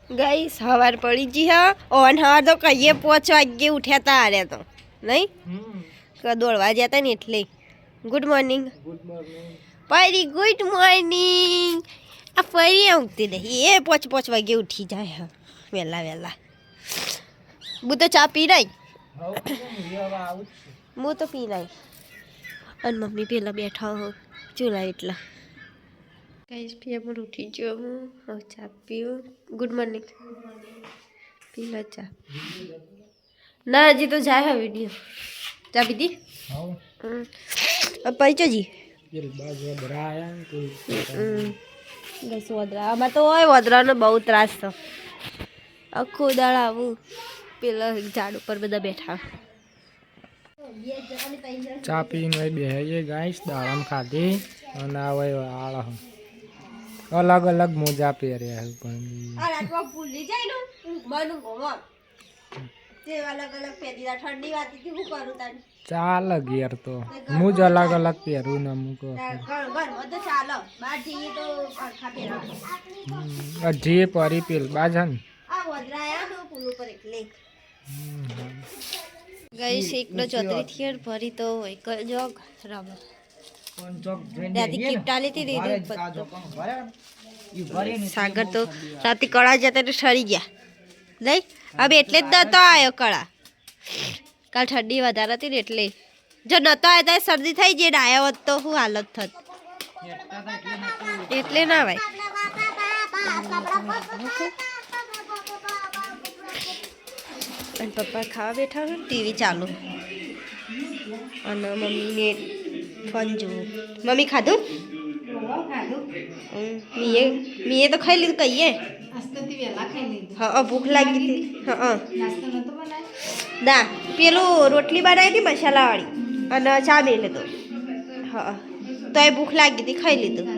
ગઈ સવાર પડી જી હા ઓન હવાર તો કહીએ 5 વાગે ઉઠ્યા તા આરે તો નહીં દોડવા ગયા તા ને એટલે ગુડ મોર્નિંગ પરી ગુડ મોર્નિંગ આ ફરી આવતી નહીં એ 5 વાગે ઉઠી જાય હા વહેલા વહેલા હું તો ચા પી રહી હું તો પી રહી અને મમ્મી પેલા બેઠા હો ચૂલા એટલા કઈ પીએ પણ ઉઠી ગયો હું હવે ચા પીવું ગુડ મોર્નિંગ પીલા ચા ના હજી તો જાય હા વિડીયો ચા પીધી પૈચો જી બસ વદરા આમાં તો હોય વદરાનો બહુ ત્રાસ તો આખો દાળ આવું પેલા ઝાડ ઉપર બધા બેઠા ચા પીને બેહીએ ગાઈસ દાળમ ખાધી અને આવે આળ અલગ અલગ મોજા પહેર્યા પણ આ રાતમાં ભૂલી જાય ને ઊંઘવાનું ગોવા તે અલગ અલગ પહેરી ઠંડી વાતી થી હું કરું તાન ચાલ ઘેર તો હું જ અલગ અલગ પહેરું ને અમુક ઘરમાં તો ચાલો બહાર જઈએ તો અરખા પહેરવાનું અઢી પરી પેલ બાજન આ વદરાયા તો પુલ ઉપર એટલે ગઈ શેકનો ચોતરી થી ભરી તો એક જોગ રાબર દાદી કિપટાલી થી દીધી સાગર તો રાતે કળા જતા તો ઠરી ગયા નહીં હવે એટલે જ નતો આવ્યો કળા કાલ ઠંડી વધારે હતી ને એટલે જો નતો આવ્યો તો શરદી થઈ જાય ને આવ્યો હોત તો શું હાલત થત એટલે ના ભાઈ અને પપ્પા ખાવા બેઠા હોય ટીવી ચાલુ અને મમ્મીને ફોન જોવું મમ્મી ખાધું મીએ તો ખાઈ લીધું કહીએ હા ભૂખ લાગી હતી હા ના પેલું રોટલી બનાવી હતી મસાલાવાળી અને ચા બે લીધો હા તો એ ભૂખ લાગી હતી ખાઈ લીધું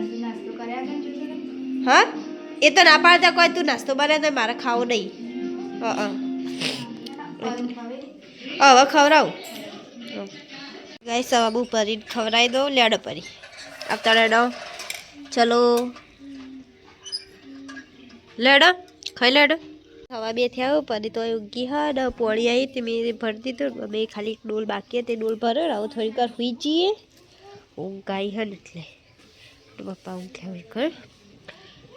હા એ તો ના પાડતા કોઈ તું નાસ્તો બનાવે તો મારે ખાવો નહીં હા હવે ખવડાવું ગાય સવાબુ પરી ખવડાવી દો લેડો પરી આપતા લેડો ચલો લેડો ખાઈ લેડો સવા બે થયા પરી તો ઉગી હા ને પોણી આવી તે મેં ભરી દીધું મેં ખાલી એક ડોલ બાકી હતી ડોલ ભર્યો આવું થોડીક વાર સુઈ જઈએ ઊંઘ આવી હે ને એટલે પપ્પા ઊંઘ્યા હોય કર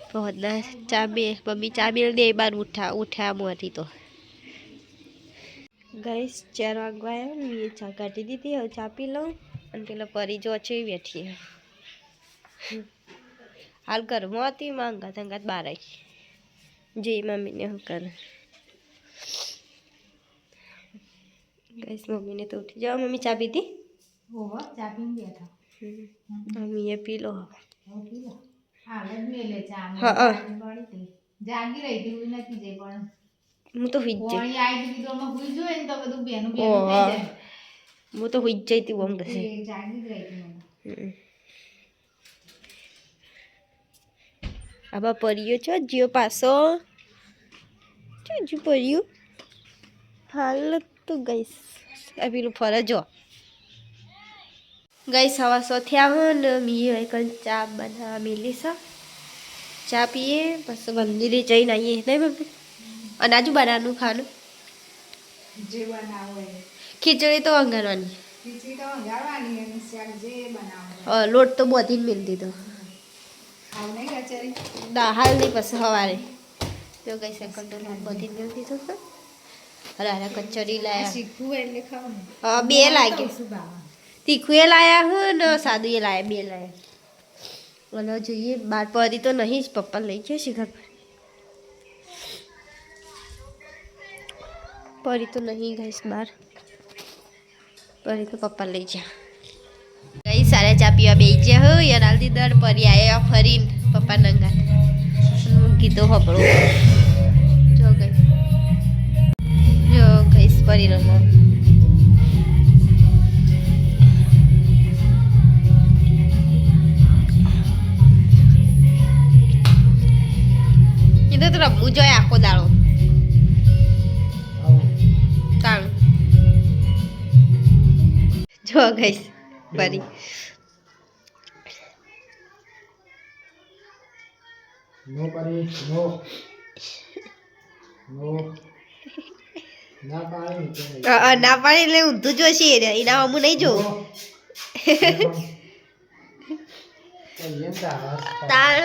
પહોંચના ચા બે મમ્મી ચા બે દે બાર ઉઠ્યા મોટી તો ગાઈસ 4 વાગવા આવ્યા ને મેં ચા કાઢી દીધી હવે ચા પી લઉં અને પેલા પરી જો છે બેઠી હાલ ઘરમાં હતી માંગા તંગાત બહાર આવી જય મમ્મીને હું કરે ગાઈસ મમ્મીને તો ઉઠી જાઓ મમ્મી ચા પીધી મમ્મીએ પી લો હા હું તો હુઈ જ હું તો હુઈ જ જઈ હતી ઓમ કશે આબા પર્યો છો જીઓ પાસો જો પર્યું હાલ તો ગઈશ આ પેલું ફરજો ગઈ સવા સો થયા હો ને મી કઈ ચા બનાવવા મિલી છે ચા પીએ પછી મંદિરે જઈને આવીએ નહીં મમ્મી અને આજુ બનાવવાનું ખાનું ખીચડી તો વંગારવાની લોટ તો બધીને મિલ દીધો ના હાલ નહીં પછી સવારે તો કઈ સેકન્ડ લોટ બધીને મિલ દીધો છે અરે કચોરી લાયા હા બે લાગે તીખું એ લાયા હો ને સાદું એ લાયા બે લાયા અને જોઈએ બાર પરી તો નહીં જ પપ્પા લઈ ગયા શિખર પરી તો નહીં ગઈશ બાર પરી તો પપ્પા લઈ ગયા ગઈ સારા ચા પીવા બે ગયા હો યાર હાલથી દર પરી આવ્યા ફરીને પપ્પા નંગા કીધું હપડો જો ગઈશ પરી રમો તો રમવું જોઈએ આખો દાડો તાણું જો ગઈશ પરી નો પરી નો ના પાડે ના પાડે એટલે ઊંધું જોશે એના અમું નહીં જોવું તાણ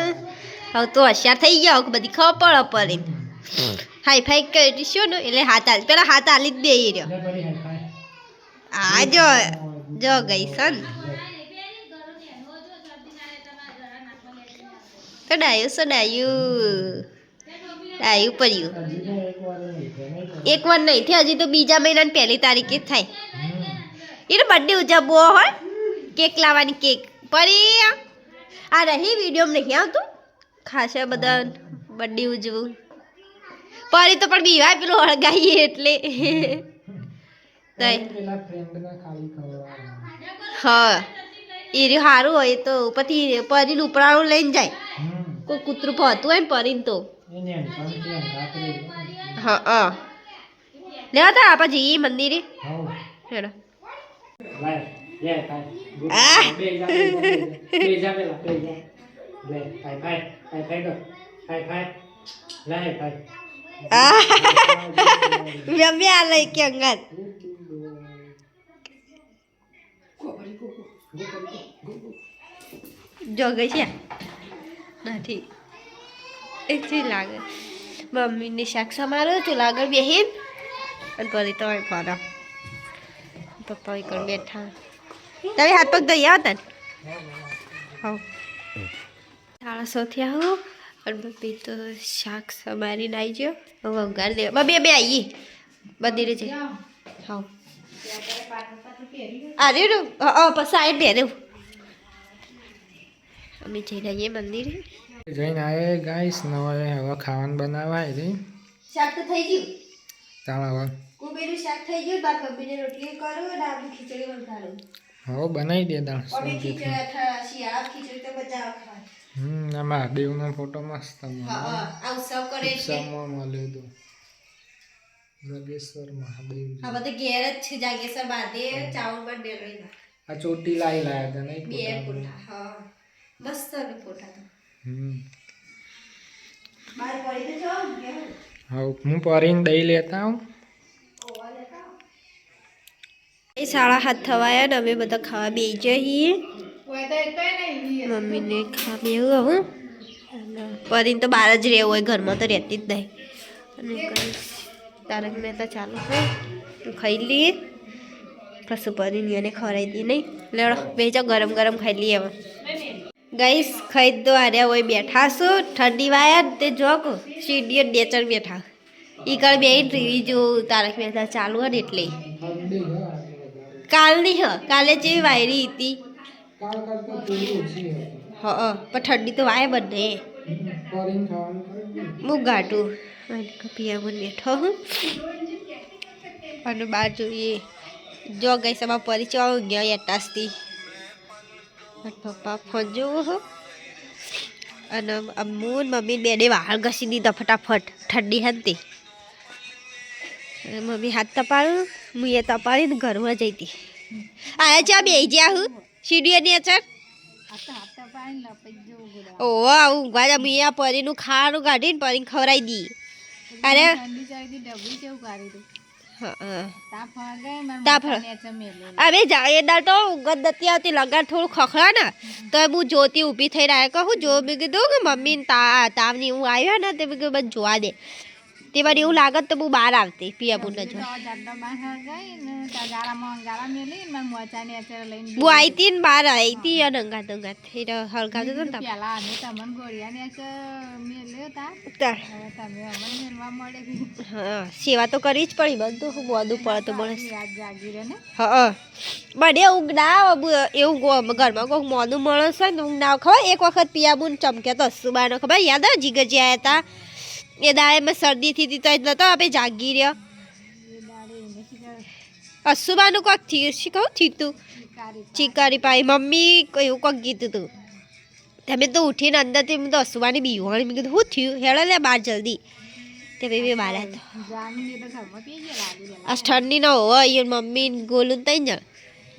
હવે તો હોશિયાર થઈ ગયા હવે બધી ખબર પડે હાઈ ફાઈ કરીશું ને એટલે હાથ હાલ પેલા હાથ હાલી જ દે રહ્યો આ જો ગઈ સન તો ડાયું પડ્યું એક વાર નહીં થઈ હજી તો બીજા મહિનાની પહેલી તારીખે જ થાય એનો બર્થડે ઉજવવો હોય કેક લાવવાની કેક પરી આ રહી વિડીયો નહીં આવતું ખાસે બધા બર્થડે ઉજવું પરી તો પણ બીવાય પેલું હળગાઈએ એટલે હા એ સારું હોય તો પછી પરીને ઉપરાણું લઈને જાય કોઈ કૂતરું ફરતું હોય ને પરીને તો હા લેવા તા આપા જઈએ મંદિરે હેડો બે આ લઈ કે અંગત જો ગઈ છે નથી એથી લાગે મમ્મીને શાક સમારો તો લાગર બેહીન અને કરી તો ફરા પપ્પા કર બેઠા તમે હાથ પગ ધોઈ આવતા ને હા 3:30 આવો અને મમ્મી તો શાક સમારી નાઈ ગયો હવે વઘાર દે બે આવીએ મંદિરે જઈ હા અરે પછી સાઈડ પહેર્યું અમે જઈ રહીએ મંદિરે જઈને આવે ગાઈસ નવા હવે ખાવાનું બનાવાય રે શાક તો થઈ ગયું તાળા હવે કુબેરનું શાક થઈ ગયું બાર કબીને રોટલી કરું અને આબુ ખીચડી વઘારું હવે બનાવી દે દાળ હવે ખીચડી તો બધા ખાય આમાં દેવનો ફોટો મસ્ત હા આ ઉત્સવ કરે છે ઉત્સવમાં મળ્યો તો જાગેશ્વર મહાદેવ હા બધે ઘેર જ છે જાગેશ્વર બાદે ચાવલ પર ડેલી આ ચોટી લાયા હતા નહીં બે ફોટા હા મસ્ત ને ફોટા તો બાર પડી તો જો હા હું પરીને દઈ લેતા હું એ 7:30 થવાયા ને અમે બધા ખાવા બેસી જઈએ મમ્મીને ખાવા બેવું હવે પરીને તો બહાર જ રહેવું હોય ઘરમાં તો રહેતી જ નહીં અને તારક મહેતા ચાલુ હોય તો ખાઈ લઈએ કશું પરીને એને ખવડાવી દઈએ નહીં લેડો બેજો ગરમ ગરમ ખાઈ લઈએ હવે ગઈશ ખાઈ દો આર્યા હોય બેઠા છો ઠંડી વાયા તે જોકો સીડીએ ડેચર બેઠા ઈ કળ બે ટીવી જો તારક મહેતા ચાલુ હોય ને એટલે કાલની કાલે જેવી વાયરી હતી હા પણ ઠંડી તો વાય બંને હું ગાટું પિયામાં બેઠો હું અને બહાર જોઈએ જો ગઈ સમા પરિચય ગયા એટાસથી પપ્પા ફોન જોવો હો અને અમ્મુ મમ્મી બેને વાળ ઘસી દીધા ફટાફટ ઠંડી હતી મમ્મી હાથ તપાડું હું એ તપાડીને ઘરમાં જઈતી આયા ચા બે જ્યા હું સીડીઓની અચર ઓ આવું ઊંઘવા મેં આ પરીનું ખાવાનું કાઢીને પરીને ખવડાવી દી અરે હવે જાય દાળ તો ઊંઘત નથી આવતી લગાડ થોડું ખખડા ને તો હું જોતી ઊભી થઈ રહ્યા કહું જો મેં કીધું કે મમ્મી તાવની હું આવ્યા ને તે મેં કીધું બધું જોવા દે તે વાર એવું લાગત તો હું બહાર આવતી પિયાપુર ન જો હું આવી હતી ને બહાર આવી હતી અને અંગાત એટલે હળગાતો હતો ને હા સેવા તો કરવી જ પડી બધું બધું પડે તો મળે હા બડે ઊંઘ ના એવું ઘરમાં કોઈ મોડું માણસ હોય ને ઊંઘ ના ખબર એક વખત પિયાબુન ચમક્યા તો અસુબાનો ખબર યાદ આવે જીગર જે આવ્યા હતા એ દાડે મેં શરદી થી તો જ નતો આપણે જાગી રહ્યો અસુબાનું કોક થયું કહું થયું તું ચીકારી પાઈ મમ્મી એવું કોક કીધું તું તમે તો ઉઠીને અંદરથી મેં તો અસુબાની બીવાણી મેં કીધું શું થયું હેડો લે બહાર જલ્દી તે બે બહાર હતા આ ઠંડી ન હોય મમ્મી ગોલું તઈ જ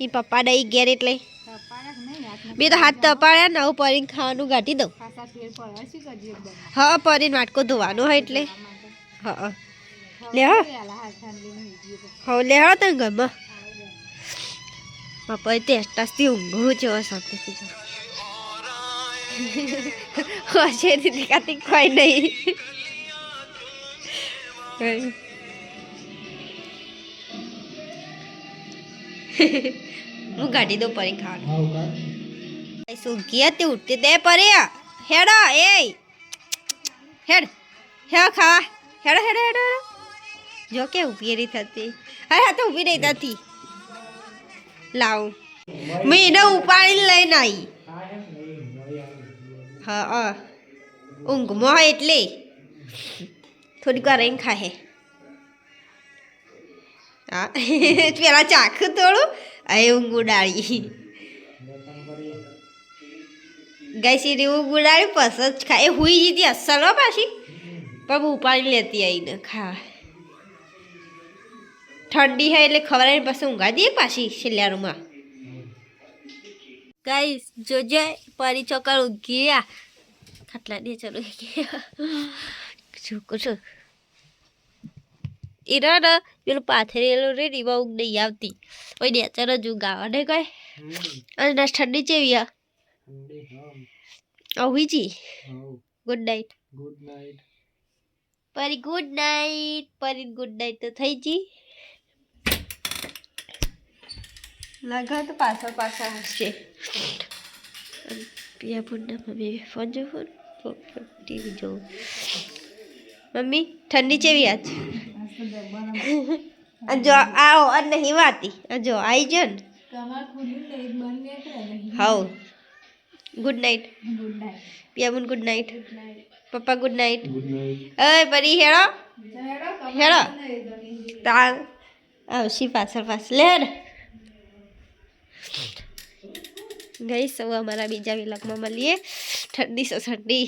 એ પપ્પા દઈ ઘેર એટલે મેં તો હાથ તપાડ્યા ને આવું પરીને ખાવાનું કાઢી દઉં હા પરીને વાટકો ધોવાનો હોય એટલે હા લે હો હો લે હો તને ગમે બાપા ટેસ્ટાસથી ઊંઘું છે શાંતિથી જો હશે દેખાતી કોઈ નહીં હું ગાડી દો પરી ખાવાનું સુગી હતી ઉઠતી દે પરી હેડો એ હેડ હેડ ખાવા હેડો હેડો હેડો જો કે ઊભી રહી થતી અરે હા તો ઊભી રહી થતી લાવ મેં એને ઉપાડીને લઈને આવી હા ઊંઘમાં એટલે થોડીક વાર રહીને ખાહે હા પેલા ચાખું થોડું અહીં ઊંઘ ઉડાડી ગઈ સીરી ઊંઘ ઉડાડી પછી જ ખા એ હુઈ જીતી અસલ હો પાછી પણ હું ઉપાડી લેતી આવીને ખા ઠંડી હોય એટલે ખબર આવી પછી ઊંઘા દઈએ પાછી છેલ્લા રૂમમાં ગાઈસ જોજે પરી ચોકર ઊંઘી ખાટલા દે ચલો છોકરો છો એના ને પેલું પાથરેલું રે એમાં ઊંઘ નહીં આવતી ઓય નેચર જ ઊંઘ આવે ને કોઈ અને ઠંડી ચેવી જી ગુડ નાઇટ પરી ગુડ નાઇટ તો થઈ જી લગા તો પાછળ હશે પિયા પૂરના મમ્મી ફોન જો ફોન ટીવી જોઉં મમ્મી ઠંડી ચેવી આજ જો આવો અને નહીં વાતી જો આવી જો ને હાઉ ગુડ નાઇટ પિયાબુન ગુડ નાઇટ પપ્પા ગુડ નાઇટ અય પરી હેડો તાર આવશી પાછળ લે ગઈ સૌ અમારા બીજા વિલકમાં મળીએ ઠંડી સો ઠંડી